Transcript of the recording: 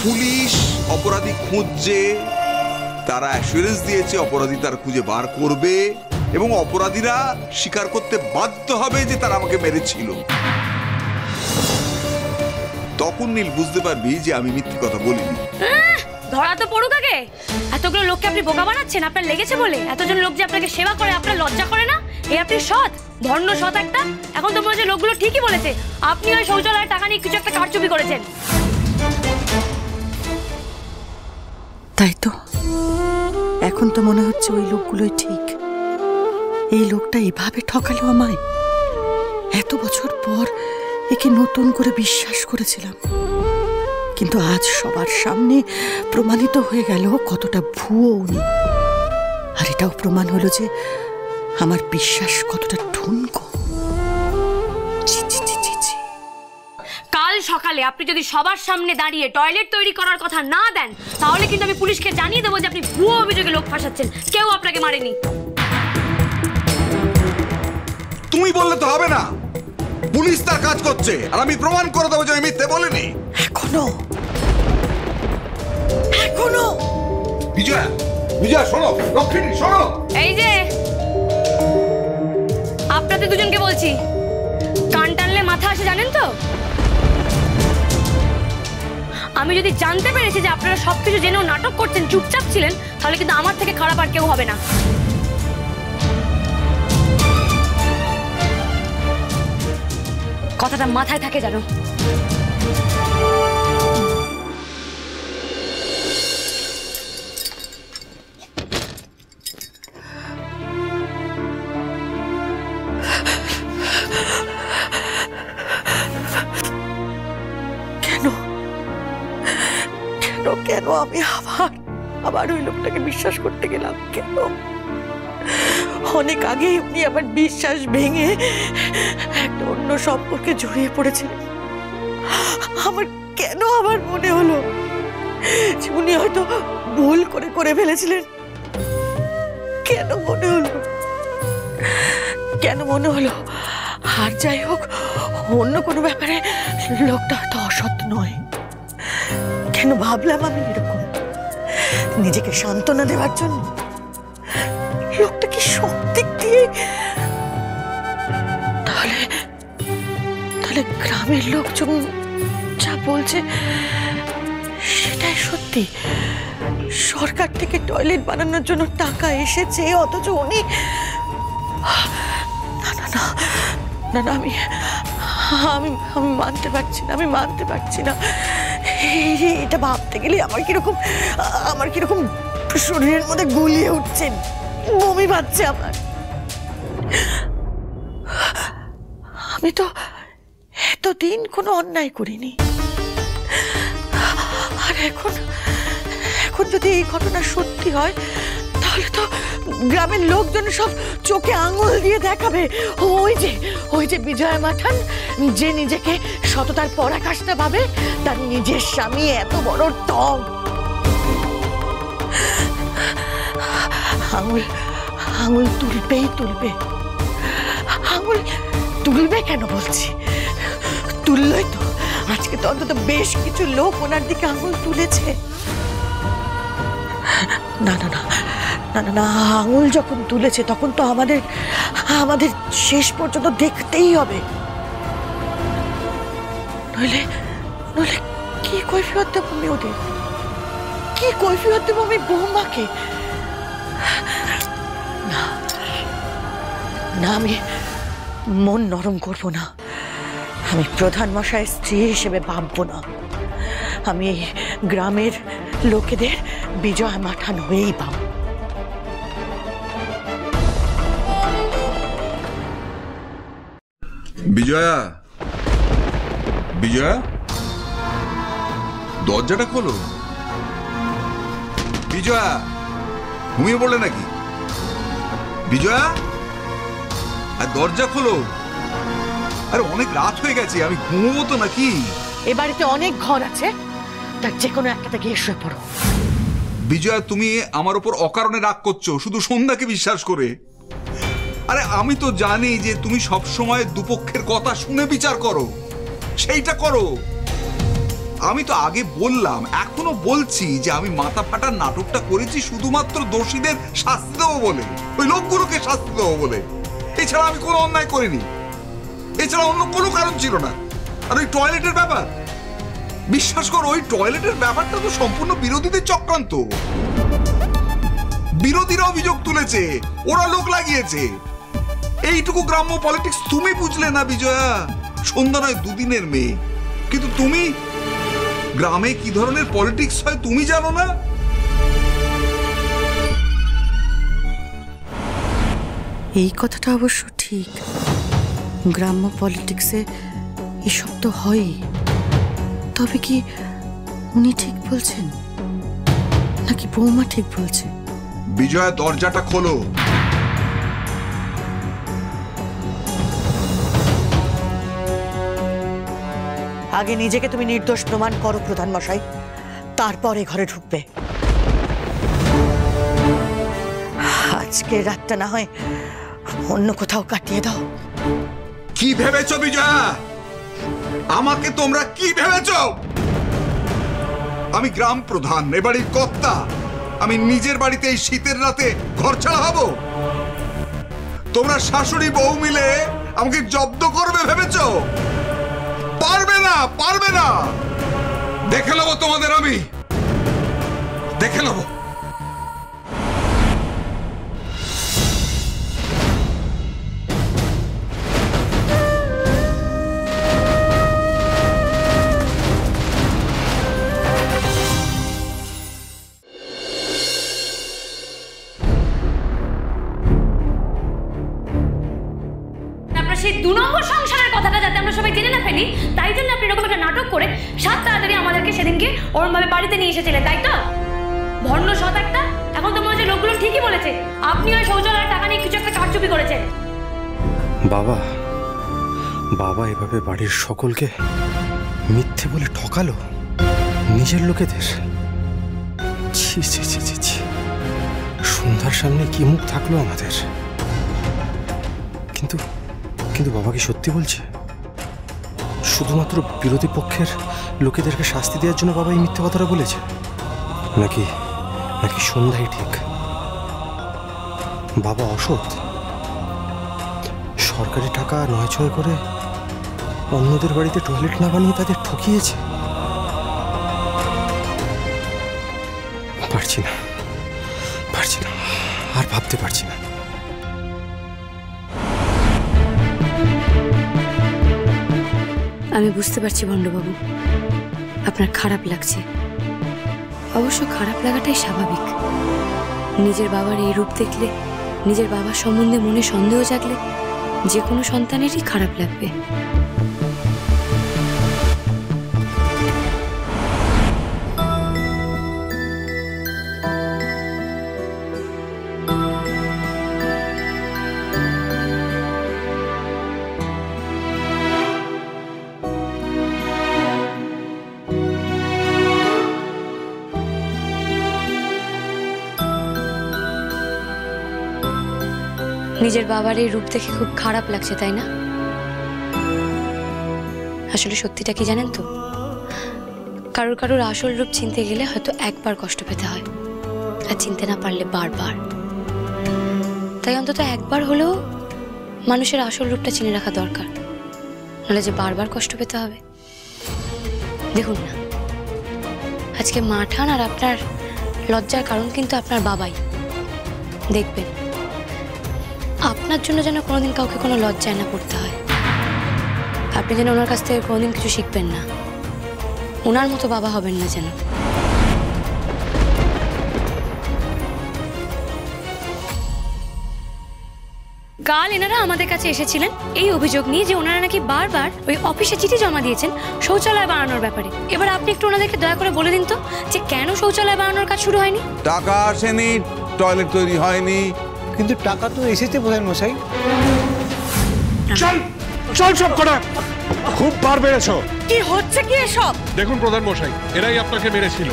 Police অপরাধী খুঁজছে, তারা অ্যাসুরেন্স দিয়েছে অপরাধী তার খুঁজে বার করবে এবং অপরাধীরা স্বীকার করতে বাধ্য হবে যে তারা আমাকে মেরেছিল। তখন নীল বুঝতে পারবি যে আমি মিথ্যে কথা বলিনি। ধরা তো পড়ুক আগে। এতগুলো লোককে আপনি বোকা বানাচ্ছেন আপনার লেগেছে বলে। এতজন লোক যে আপনাকে সেবা করে আপনার লজ্জা করে না? এই আপনি সৎ, ধর্ম সৎ একটা। এখন তো মনে হচ্ছে লোকগুলো ঠিকই বলেছে, আপনি ওই শৌচালয়ের টাকা নিয়ে কিছু একটা কারচুপি করেছেন। তাই তো এখন তো মনে হচ্ছে ওই লোকগুলোই ঠিক। এই লোকটা এভাবে ঠকালো আমায়। এত বছর পর একে নতুন করে বিশ্বাস করেছিলাম, কিন্তু আজ সবার সামনে প্রমাণিত হয়ে গেল কতটা ভুয়ো উনি। আর এটাও প্রমাণ হলো যে আমার বিশ্বাস কতটা ঠুনকো। কাল সকালে আপনি যদি সবার সামনে দাঁড়িয়ে টয়লেট তৈরি করার কথা না দেন, তাহলে কিন্তু আমি পুলিশকে জানিয়ে দেবো যে আপনি ভুয়ো অভিযোগে লোক ফাঁসাচ্ছেন। কেউ আপনাকে মারেনি। তুমি বললে তো হবে না, পুলিশ তার কাজ করছে আর আমি প্রমাণ করে দেবো যে আমি মিথ্যে বলিনি। এখনো এখনো বিজয়া, বিজয়া শোনো, লক্ষ্মী শোনো। এই যে আপনাদের দুজনকে বলছি, কান টানলে মাথা আসে জানেন তো। আমি যদি জানতে পেরেছি যে আপনারা সবকিছু জেনেও নাটক করছেন, চুপচাপ ছিলেন, তাহলে কিন্তু আমার থেকে খারাপ আর কেউ হবে না। কথাটা মাথায় থাকে জানো। কেন কেন কেন আমি আবার ওই লোকটাকে বিশ্বাস করতে গেলাম? কেন? অনেক আগে উনি আমার বিশ্বাস ভেঙে একটা অন্য সম্পর্কে জড়িয়ে পড়েছিলেন। আমার কেন আবার মনে হলো যে উনি হয়তো ভুল করে ফেলেছিলেন? কেন মনে হলো? কেন মনে হলো? আর যাই হোক, অন্য কোনো ব্যাপারে লোকটা হয়তো অসৎ নয়। কেন ভাবলাম আমি এরকম নিজেকে সান্ত্বনা দেওয়ার জন্য? লোকটা কি সব দিক দিয়ে তাহলে গ্রামের লোকজন যা বলছে সেটাই সত্যি? সরকার থেকে টয়লেট বানানোর জন্য টাকা এসেছে, অথচ উনি না না আমি আমি মানতে পারছি না। এটা ভাবতে গেলে আমার কিরকম শরীরের মধ্যে গুলিয়ে উঠছে, বমি পাচ্ছে আমার। আমি তো এতদিন কোনো অন্যায় করিনি, আর এখন যদি এই ঘটনা সত্যি হয়, তাহলে তো গ্রামের লোকজন সব চোখে আঙুল দিয়ে দেখাবে ওই যে বিজয়া মাঠান, যে নিজেকে সততার পরাকাষ্ঠা ভাবে, তার নিজের স্বামী এত বড় টগ। আঙুল তুলবে। আঙুল তুলবে কেন বলছি? তুললই তো। আজকে তো অন্তত বেশ কিছু লোক ওনার দিকে আঙুল তুলেছে। না, আঙুল যখন তুলেছে তখন তো আমাদের শেষ পর্যন্ত দেখতেই হবে। নইলে কি কৈফিয়ত দেব আমি ওদের? কি কৈফিয়ত দেব আমি বৌমাকে? না, আমি মন নরম করব না। আমি প্রধান মশাইয়ের স্ত্রী হিসেবে ভাববো না। আমি গ্রামের লোকেদের বিজয়া মাঠান হয়েই ভাবব। বিজয়া, দরজাটা খোলো। বিজয়া, ঘুমিয়ে পড়লে নাকি? বিজয়া, আর দরজা খোলো। আরে অনেক রাত হয়ে গেছে, আমি ঘুমবো তো নাকি? এ বাড়িতে অনেক ঘর আছে, তার যে কোনো একটাতে গিয়ে শুয়ে পড়ো। বিজয়া, তুমি আমার উপর অকারণে রাগ করছো শুধু সন্ধ্যাকে বিশ্বাস করে। আরে আমি তো জানি যে তুমি সবসময় দুপক্ষের কথা শুনে বিচার করো, সেইটা করো। আমি তো আগে বললাম, এখনো বলছি যে আমি মাথা ফাটার নাটকটা করেছি শুধুমাত্র দোষীদের শাস্তি দেবো বলে, ওই লোকগুলোকে শাস্তি দেবো বলে। এছাড়া আমি কোনো অন্যায় করিনি, এছাড়া অন্য কোনো কারণ ছিল না। আর ওই টয়লেটের ব্যাপার, বিশ্বাস করো ওই টয়লেটের ব্যাপারটা তো সম্পূর্ণ বিরোধীদের চক্রান্ত। বিরোধীরা অভিযোগ তুলেছে, ওরা লোক লাগিয়েছে। এইটুকু গ্রাম্য পলিটিক্স তুমি বুঝলে না বিজয়া। সন্ধ্যা নয় দুদিনের মেয়ে, কিন্তু তুমি গ্রামে কি ধরনের পলিটিক্স হয় তুমি জানো না। এই কথাটা অবশ্য ঠিক, গ্রাম্য পলিটিক্সে এসব তো হয়ই। তবে কি উনি ঠিক বলছেন নাকি বৌমা ঠিক বলছে? বিজয়া দরজাটা খোলো। আগে নিজেকে তুমি নির্দোষ প্রমাণ করো প্রধান মশাই, তারপরে ঘরে ঢুকবে। আজকে রাতটা না হয় অন্য কোথাও কাটিয়ে দাও। কি ভেবেছো বিজয়া? আমাকে তোমরা কি ভেবেছো? আমি গ্রাম প্রধান, এ বাড়ির কর্তা। আমি নিজের বাড়িতে এই শীতের রাতে ঘর ছাড়া হব? তোমরা শাশুড়ি বউ মিলে আমাকে জব্দ করবে ভেবেছো? পারবে না, পারবে না। দেখে নেবো তোমাদের, আমি দেখে নেবো। সেই 2 নম্বর সংসারের কথাটা যাতে আমরা সবাই জেনে না ফেলি, তাই জন্য আপনি এরকম একটা নাটক করে সাত তাড়াতাড়ি আমাদেরকে সেদিনকে ওরমভাবে বাড়িতে নিয়ে এসেছিলেন, তাই তো? ভণ্ড সৎ একটা। এখন তো মনে হচ্ছে লোকগুলো ঠিকই বলেছে, আপনি ওই শৌচালয়ের টাকা নিয়ে কিছু একটা কারচুপি করেছেন। বাবা বাবা এভাবে বাড়ির সকলকে মিথ্যে বলে ঠকালো নিজের লোকেদের। ছি ছি ছি ছি ছি, সন্ধ্যার সামনে কি মুখ থাকলো আমাদের। কিন্তু কিন্তু বাবা কি সত্যি বলছে? শুধুমাত্র বিরোধী পক্ষের লোকেদেরকে শাস্তি দেওয়ার জন্য বাবা এই মিথ্যে কথাটা বলেছে, নাকি নাকি সন্ধ্যাই ঠিক? বাবা অসৎ, সরকারি টাকা নয় করে অন্যদের বাড়িতে টয়লেট না বানিয়ে তাদের ঠকিয়েছে। পারছি না, পারছি না, আর ভাবতে পারছি না। আমি বুঝতে পারছি ভণ্ডবাবু, আপনার খারাপ লাগছে। অবশ্য খারাপ লাগাটাই স্বাভাবিক। নিজের বাবার এই রূপ দেখলে, নিজের বাবার সম্বন্ধে মনে সন্দেহ জাগলে যে কোনো সন্তানেরই খারাপ লাগবে। নিজের বাবার এই রূপ দেখে খুব খারাপ লাগছে, তাই না? আসলে সত্যিটা কি জানেন তো, কারোর কারোর আসল রূপ চিনতে গেলে হয়তো একবার কষ্ট পেতে হয়, আর চিনতে না পারলে বারবার। তাই অন্তত একবার হলেও মানুষের আসল রূপটা চিনে রাখা দরকার, নাহলে যে বারবার কষ্ট পেতে হবে। দেখুন না, আজকে মাঠান আর আপনার লজ্জার কারণ কিন্তু আপনার বাবাই। দেখবেন আপনার জন্য যেন কোনোদিন কাউকে কোনো লজ্জায় না পড়তে হয়। আপনি যেন ওনার কাছ থেকে কোনোদিন কিছু শিখবেন না, ওনার মতো বাবা হবেন না যেন। কাল এনারা আমাদের কাছে এসেছিলেন এই অভিযোগ নিয়ে যে ওনারা নাকি বারবার ওই অফিসে চিঠি জমা দিয়েছেন শৌচালয় বানানোর ব্যাপারে। এবার আপনি একটু ওনাদেরকে দয়া করে বলে দিন তো যে কেন শৌচালয় বানানোর কাজ শুরু হয়নি। টাকা আসেনি, টয়লেট তৈরি হয়নি। কিন্তু টাকা তো এসেছে প্রধান মশাই। চল চল সব করা, খুব বার বেড়েছ। কি হচ্ছে কি এসব? দেখুন প্রধান মশাই, এরাই আপনাকে মেরেছিল।